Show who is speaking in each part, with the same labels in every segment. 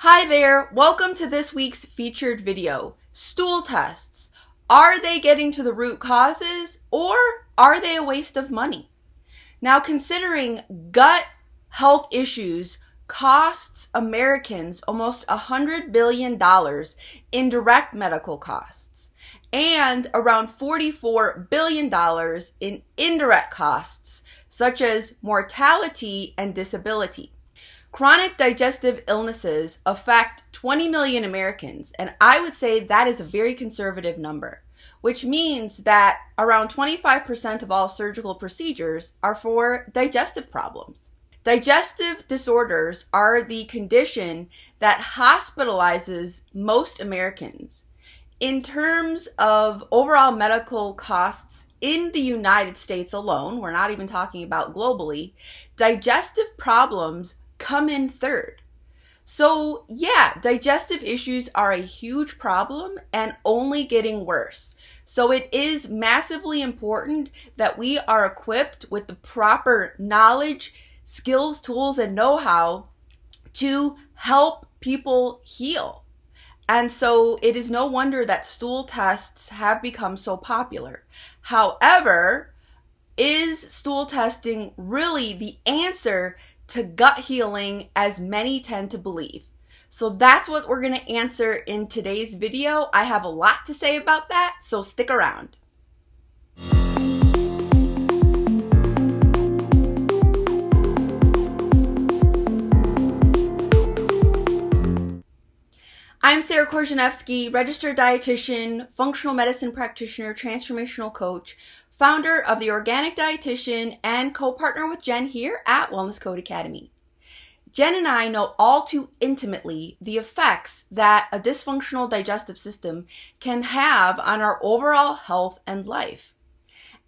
Speaker 1: Hi there, welcome to this week's featured video, stool tests. Are they getting to the root causes or are they a waste of money? Now, considering gut health issues costs Americans almost $100 billion in direct medical costs and around $44 billion in indirect costs such as mortality and disability. Chronic digestive illnesses affect 20 million Americans, and I would say that is a very conservative number, which means that around 25% of all surgical procedures are for digestive problems. Digestive disorders are the condition that hospitalizes most Americans. In terms of overall medical costs in the United States alone, we're not even talking about globally, digestive problems come in third. So yeah, digestive issues are a huge problem and only getting worse. So it is massively important that we are equipped with the proper knowledge, skills, tools, and know-how to help people heal. And so it is no wonder that stool tests have become so popular. However, is stool testing really the answer to gut healing as many tend to believe? So that's what we're going to answer in today's video. I have a lot to say about that, so stick around. I'm Sarah Korzeniewski, registered dietitian, functional medicine practitioner, transformational coach, founder of the Organic Dietitian, and co-partner with Jen here at Wellness Code Academy. Jen and I know all too intimately the effects that a dysfunctional digestive system can have on our overall health and life.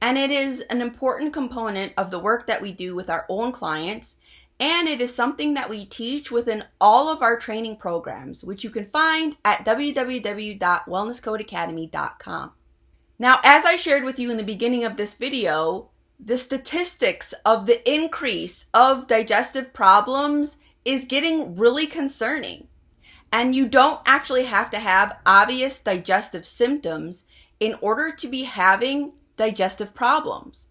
Speaker 1: And it is an important component of the work that we do with our own clients, and it is something that we teach within all of our training programs, which you can find at www.wellnesscodeacademy.com. Now, as I shared with you in the beginning of this video, the statistics of the increase of digestive problems is getting really concerning. And you don't actually have to have obvious digestive symptoms in order to be having digestive problems.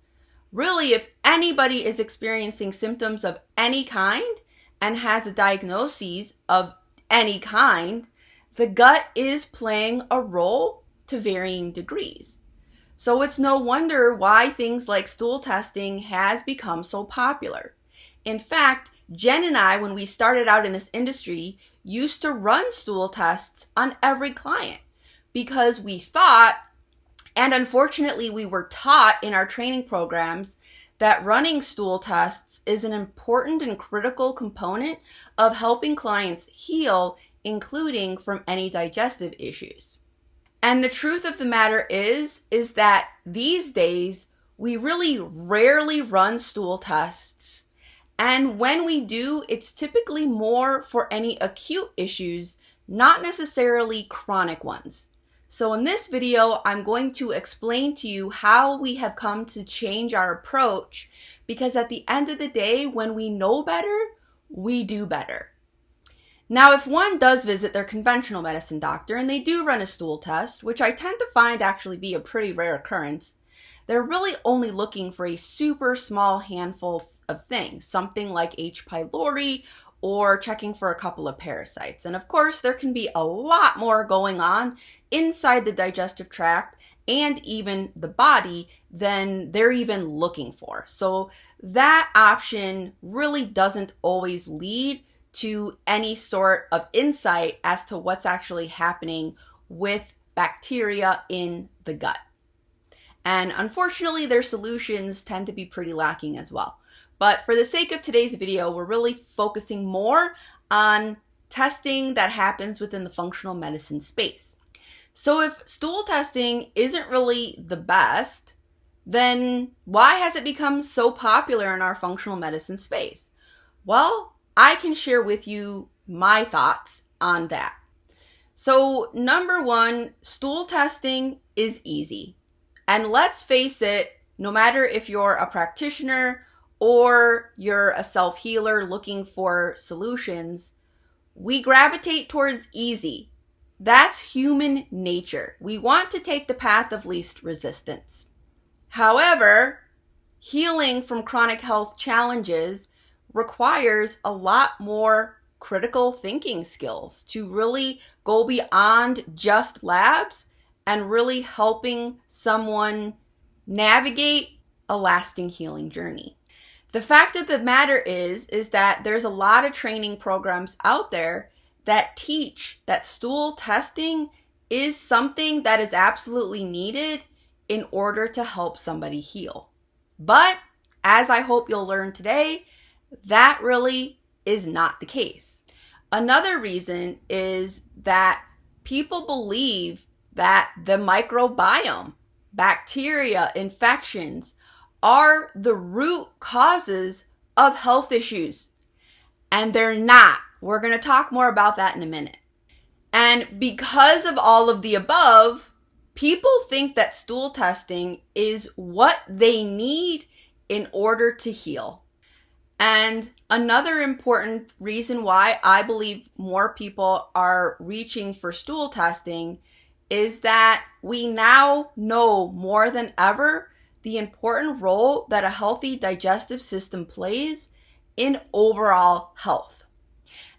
Speaker 1: Really, if anybody is experiencing symptoms of any kind and has a diagnosis of any kind, the gut is playing a role to varying degrees. So it's no wonder why things like stool testing has become so popular. In fact, Jen and I, when we started out in this industry, used to run stool tests on every client because we thought, and unfortunately we were taught in our training programs, that running stool tests is an important and critical component of helping clients heal, including from any digestive issues. And the truth of the matter is that these days, we really rarely run stool tests. And when we do, it's typically more for any acute issues, not necessarily chronic ones. So in this video, I'm going to explain to you how we have come to change our approach, because at the end of the day, when we know better, we do better. Now, if one does visit their conventional medicine doctor and they do run a stool test, which I tend to find actually be a pretty rare occurrence, they're really only looking for a super small handful of things, something like H. pylori or checking for a couple of parasites. And of course, there can be a lot more going on inside the digestive tract and even the body than they're even looking for. So that option really doesn't always lead to any sort of insight as to what's actually happening with bacteria in the gut. And unfortunately, their solutions tend to be pretty lacking as well. But for the sake of today's video, we're really focusing more on testing that happens within the functional medicine space. So if stool testing isn't really the best, then why has it become so popular in our functional medicine space? Well, I can share with you my thoughts on that. So number one, stool testing is easy. And let's face it, no matter if you're a practitioner or you're a self-healer looking for solutions, We gravitate towards easy. That's human nature. We want to take the path of least resistance. However, healing from chronic health challenges requires a lot more critical thinking skills to really go beyond just labs and really helping someone navigate a lasting healing journey. The fact of the matter is that there's a lot of training programs out there that teach that stool testing is something that is absolutely needed in order to help somebody heal. But as I hope you'll learn today, that really is not the case. Another reason is that people believe that the microbiome, bacteria, infections, are the root causes of health issues. And they're not. We're going to talk more about that in a minute. And because of all of the above, people think that stool testing is what they need in order to heal. And another important reason why I believe more people are reaching for stool testing is that we now know more than ever the important role that a healthy digestive system plays in overall health.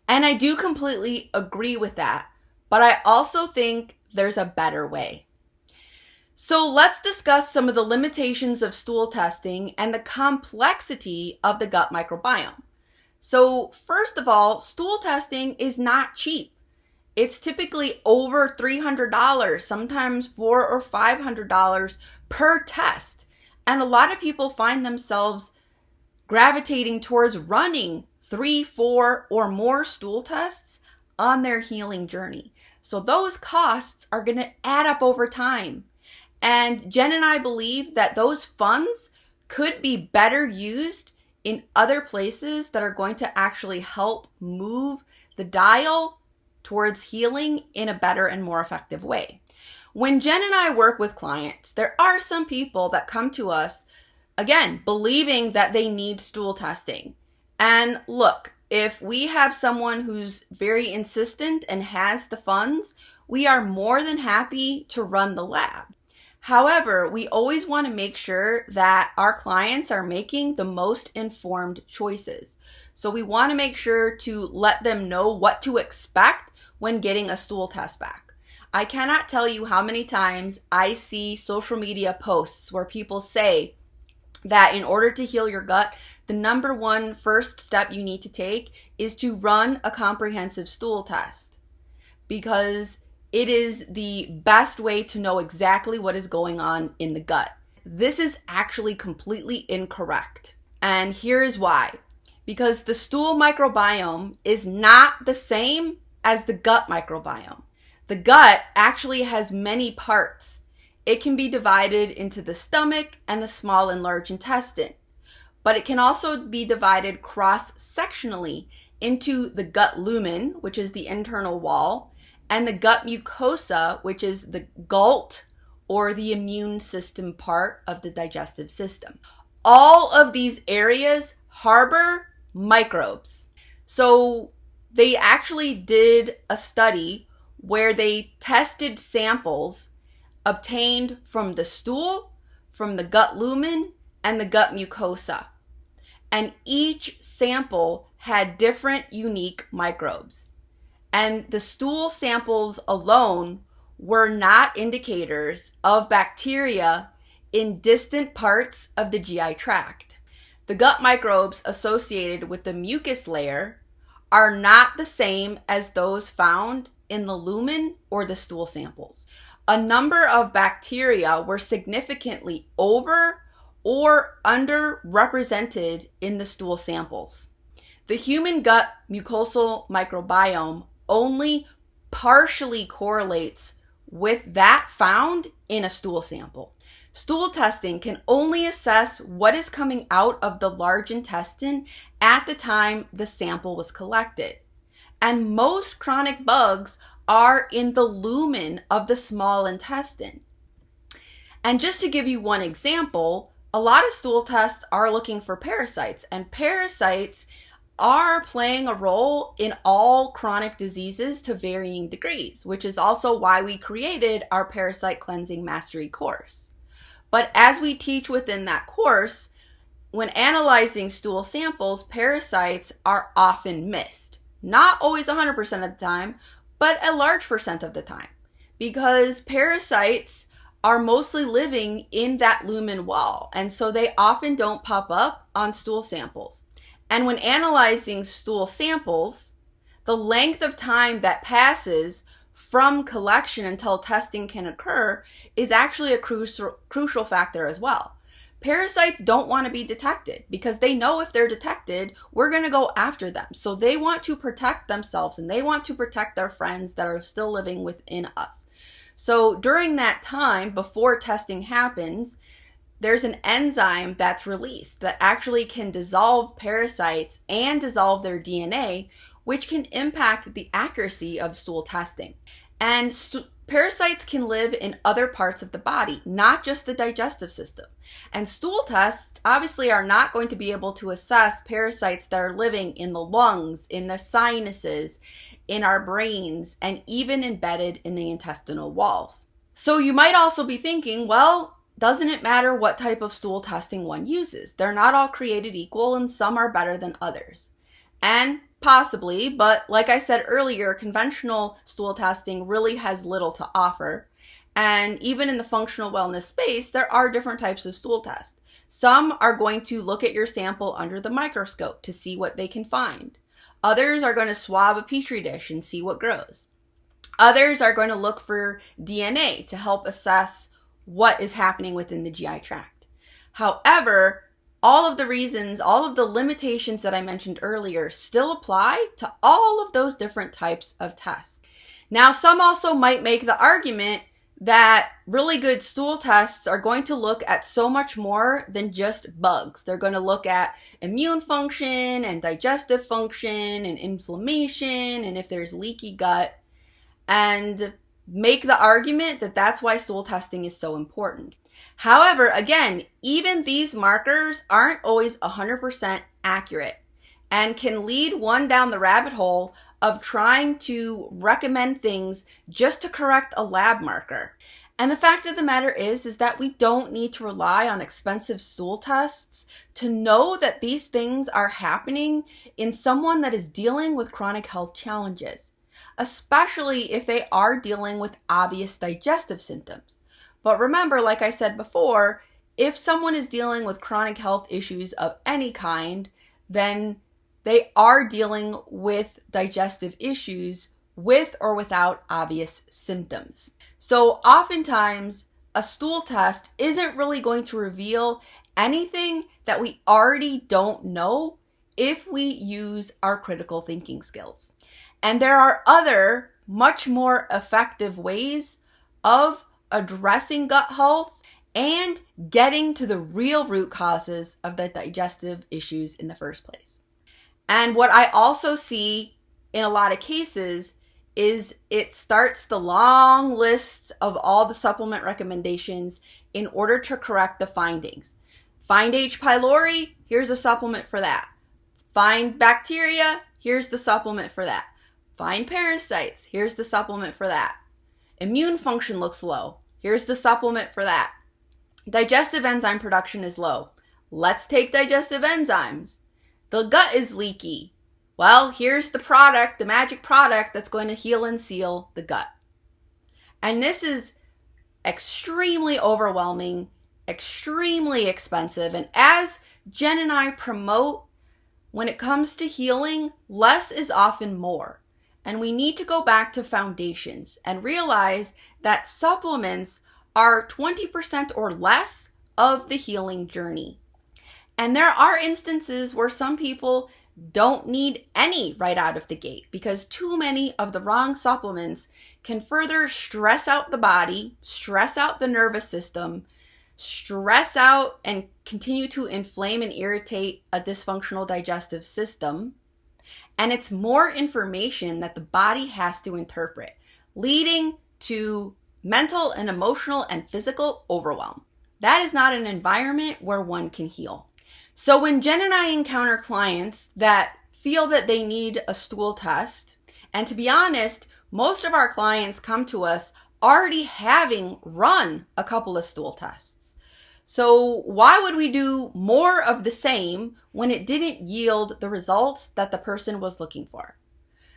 Speaker 1: And I do completely agree with that, but I also think there's a better way. So let's discuss some of the limitations of stool testing and the complexity of the gut microbiome. So first of all, stool testing is not cheap. It's typically over $300, sometimes $400 or $500 per test. And a lot of people find themselves gravitating towards running 3, 4, or more stool tests on their healing journey. So those costs are going to add up over time. And Jen and I believe that those funds could be better used in other places that are going to actually help move the dial towards healing in a better and more effective way. When Jen and I work with clients, there are some people that come to us, again, believing that they need stool testing. And look, if we have someone who's very insistent and has the funds, we are more than happy to run the lab. However, we always want to make sure that our clients are making the most informed choices. So we want to make sure to let them know what to expect when getting a stool test back. I cannot tell you how many times I see social media posts where people say that in order to heal your gut, the number one first step you need to take is to run a comprehensive stool test, because it is the best way to know exactly what is going on in the gut. This is actually completely incorrect. And here is why. Because the stool microbiome is not the same as the gut microbiome. The gut actually has many parts. It can be divided into the stomach and the small and large intestine. But it can also be divided cross-sectionally into the gut lumen, which is the internal wall, and the gut mucosa, which is the GALT, or the immune system part of the digestive system. All of these areas harbor microbes. So they actually did a study where they tested samples obtained from the stool, from the gut lumen, and the gut mucosa. And each sample had different unique microbes. And the stool samples alone were not indicators of bacteria in distant parts of the GI tract. The gut microbes associated with the mucus layer are not the same as those found in the lumen or the stool samples. A number of bacteria were significantly over or underrepresented in the stool samples. The human gut mucosal microbiome only partially correlates with that found in a stool sample. Stool testing can only assess what is coming out of the large intestine at the time the sample was collected. And most chronic bugs are in the lumen of the small intestine. And just to give you one example, a lot of stool tests are looking for parasites, and parasites are playing a role in all chronic diseases to varying degrees, which is also why we created our Parasite Cleansing Mastery course. But as we teach within that course, when analyzing stool samples, parasites are often missed. Not always 100% of the time, but a large percent of the time, because parasites are mostly living in that lumen wall, and so they often don't pop up on stool samples. And when analyzing stool samples, the length of time that passes from collection until testing can occur is actually a crucial factor as well. Parasites don't want to be detected because they know if they're detected, we're going to go after them. So they want to protect themselves and they want to protect their friends that are still living within us. So during that time, before testing happens, there's an enzyme that's released that actually can dissolve parasites and dissolve their DNA, which can impact the accuracy of stool testing. And parasites can live in other parts of the body, not just the digestive system. And stool tests obviously are not going to be able to assess parasites that are living in the lungs, in the sinuses, in our brains, and even embedded in the intestinal walls. So you might also be thinking, well, doesn't it matter what type of stool testing one uses? They're not all created equal and some are better than others. And possibly, but like I said earlier, conventional stool testing really has little to offer. And even in the functional wellness space, there are different types of stool tests. Some are going to look at your sample under the microscope to see what they can find. Others are going to swab a petri dish and see what grows. Others are going to look for DNA to help assess what is happening within the GI tract. However, all of the reasons, all of the limitations that I mentioned earlier still apply to all of those different types of tests. Now, some also might make the argument that really good stool tests are going to look at so much more than just bugs. They're going to look at immune function and digestive function and inflammation and if there's leaky gut, and make the argument that that's why stool testing is so important. However, again, even these markers aren't always 100% accurate and can lead one down the rabbit hole of trying to recommend things just to correct a lab marker. And the fact of the matter is that we don't need to rely on expensive stool tests to know that these things are happening in someone that is dealing with chronic health challenges, especially if they are dealing with obvious digestive symptoms. But remember, like I said before, if someone is dealing with chronic health issues of any kind, then they are dealing with digestive issues with or without obvious symptoms. So oftentimes, a stool test isn't really going to reveal anything that we already don't know if we use our critical thinking skills. And there are other, much more effective ways of addressing gut health and getting to the real root causes of the digestive issues in the first place. And what I also see in a lot of cases is it starts the long list of all the supplement recommendations in order to correct the findings. Find H. pylori, here's a supplement for that. Find bacteria, here's the supplement for that. Find parasites, here's the supplement for that. Immune function looks low, here's the supplement for that. Digestive enzyme production is low. Let's take digestive enzymes. The gut is leaky. Well, here's the product, the magic product that's going to heal and seal the gut. And this is extremely overwhelming, extremely expensive. And as Jen and I promote, when it comes to healing, less is often more. And we need to go back to foundations and realize that supplements are 20% or less of the healing journey. And there are instances where some people don't need any right out of the gate because too many of the wrong supplements can further stress out the body, stress out the nervous system, stress out and continue to inflame and irritate a dysfunctional digestive system. And it's more information that the body has to interpret, leading to mental and emotional and physical overwhelm. That is not an environment where one can heal. So when Jen and I encounter clients that feel that they need a stool test. And to be honest, most of our clients come to us already having run a couple of stool tests. So why would we do more of the same when it didn't yield the results that the person was looking for?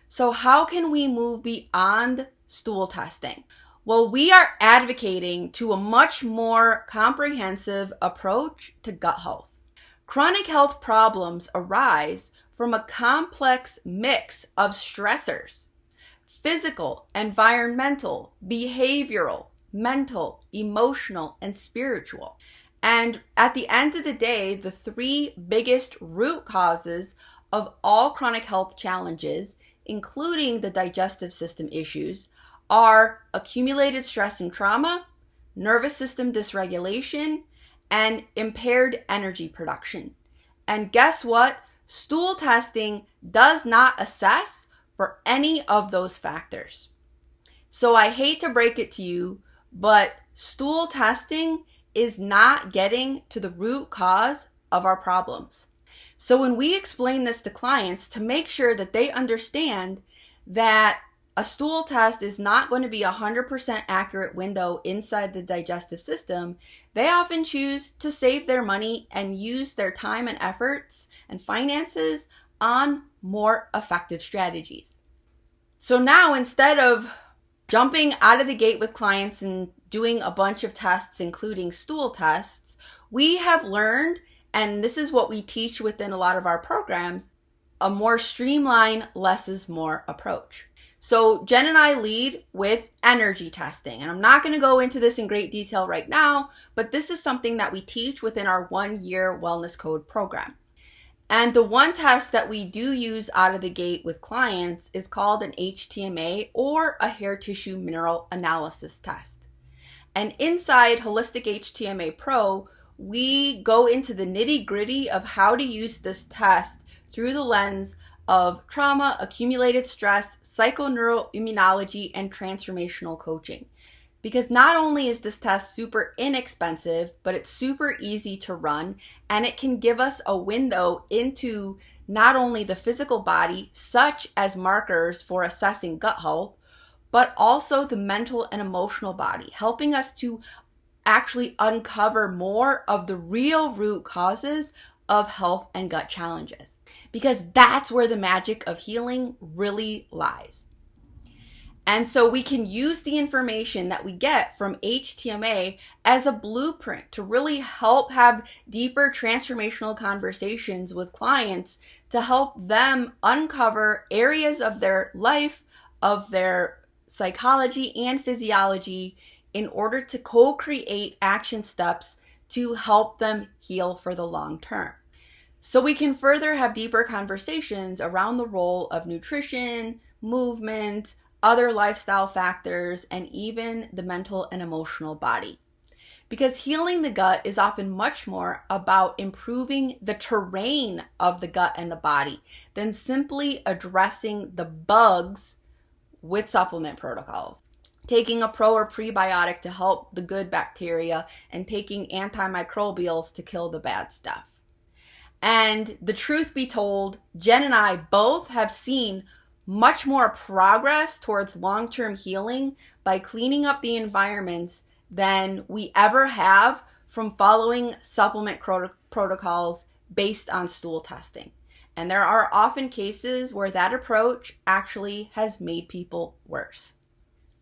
Speaker 1: So how can we move beyond stool testing? Well, we are advocating to a much more comprehensive approach to gut health. Chronic health problems arise from a complex mix of stressors: physical, environmental, behavioral, mental, emotional, and spiritual. And at the end of the day, the three biggest root causes of all chronic health challenges, including the digestive system issues, are accumulated stress and trauma, nervous system dysregulation, and impaired energy production. And guess what? Stool testing does not assess for any of those factors. So I hate to break it to you, but stool testing is not getting to the root cause of our problems. So when we explain this to clients, to make sure that they understand that a stool test is not going to be a 100% accurate window inside the digestive system, they often choose to save their money and use their time and efforts and finances on more effective strategies. So now, instead of jumping out of the gate with clients and doing a bunch of tests, including stool tests, we have learned, and this is what we teach within a lot of our programs, a more streamlined, less is more approach. So Jen and I lead with energy testing, and I'm not going to go into this in great detail right now, but this is something that we teach within our 1-year wellness code program. And the one test that we do use out of the gate with clients is called an HTMA, or a hair tissue mineral analysis test. And inside Holistic HTMA Pro, we go into the nitty-gritty of how to use this test through the lens of trauma, accumulated stress, psychoneuroimmunology, and transformational coaching. Because not only is this test super inexpensive, but it's super easy to run, and it can give us a window into not only the physical body, such as markers for assessing gut health, but also the mental and emotional body, helping us to actually uncover more of the real root causes of health and gut challenges. Because that's where the magic of healing really lies. And so we can use the information that we get from HTMA as a blueprint to really help have deeper transformational conversations with clients to help them uncover areas of their life, of their psychology and physiology, in order to co-create action steps to help them heal for the long term. So we can further have deeper conversations around the role of nutrition, movement, other lifestyle factors, and even the mental and emotional body. Because healing the gut is often much more about improving the terrain of the gut and the body than simply addressing the bugs with supplement protocols. Taking a pro or prebiotic to help the good bacteria and taking antimicrobials to kill the bad stuff. And the truth be told, Jen and I both have seen much more progress towards long-term healing by cleaning up the environments than we ever have from following supplement protocols based on stool testing. And there are often cases where that approach actually has made people worse.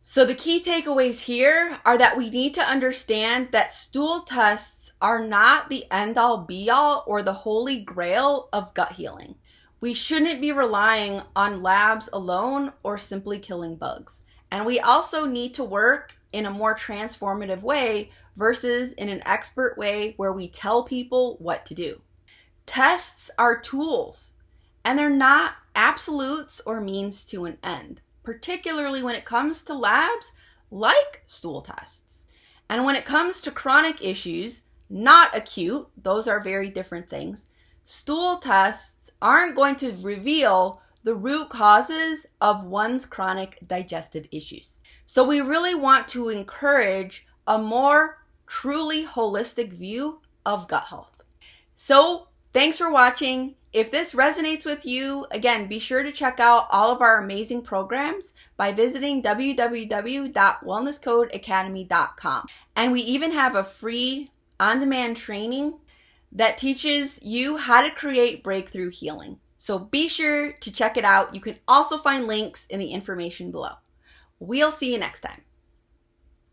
Speaker 1: So the key takeaways here are that we need to understand that stool tests are not the end-all be-all or the holy grail of gut healing. We shouldn't be relying on labs alone or simply killing bugs. And we also need to work in a more transformative way versus in an expert way where we tell people what to do. Tests are tools, and they're not absolutes or means to an end, particularly when it comes to labs like stool tests. And when it comes to chronic issues, not acute, those are very different things, stool tests aren't going to reveal the root causes of one's chronic digestive issues. So we really want to encourage a more truly holistic view of gut health. So thanks for watching. If this resonates with you, again, be sure to check out all of our amazing programs by visiting www.wellnesscodeacademy.com. And we even have a free on-demand training that teaches you how to create breakthrough healing. So be sure to check it out. You can also find links in the information below. We'll see you next time.